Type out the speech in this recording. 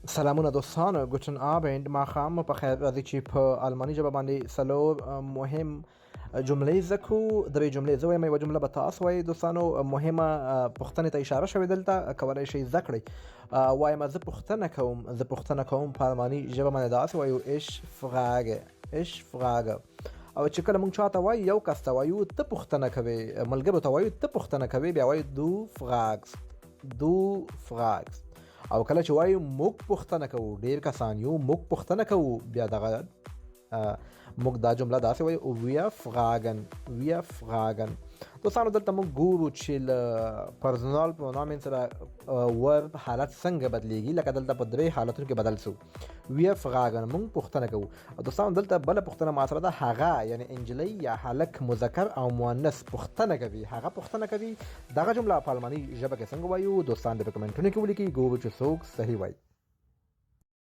سلامونه دوستان، ګوتن آبند ماښام په خیر. راځي چې په الماني ژبه باندې څلور مهم جملې زده کړو. درې جملې زه وایم، یوه جمله به تاسو وایئ. دوستانو مهمه پوښتنې ته اشاره شوې دلته، کولی شئ زده کړئ. وایم زه پوښتنه کوم په الماني ژبه باندې داسې وایو ich frage. او چې کله موږ چاته وایو، یو کس ته وایو ته پوښتنه کوې، ملګرو ته وایو ته پوښتنه کوې، بیا وایو du fragst. او کله چې وایو موږ پوښتنه کوو، ډیر کسان یو موږ پوښتنه کوو، بیا دغه موږ دا جمله داسې وایو wir fragen. دوستانو دلته موږ ګورو چې له پرسونال پرونامن سره ورب حالت څنګه بدلیږي. لکه دلته په درې حالتونو کې بدل سو. wir fragen موږ پوښتنه کوو. دوستانو دلته بل پوښتنه ما سره ده، هغه یعنی انجلی یا هلک مذکر او مؤنث پوښتنه کوي، هغه پوښتنه کوي. دغه جمله په الماني ژبه کې څنګه وایو؟ دوستان د کمنټونو کې ولیکئ، ګورو چې څوک صحیح وایي.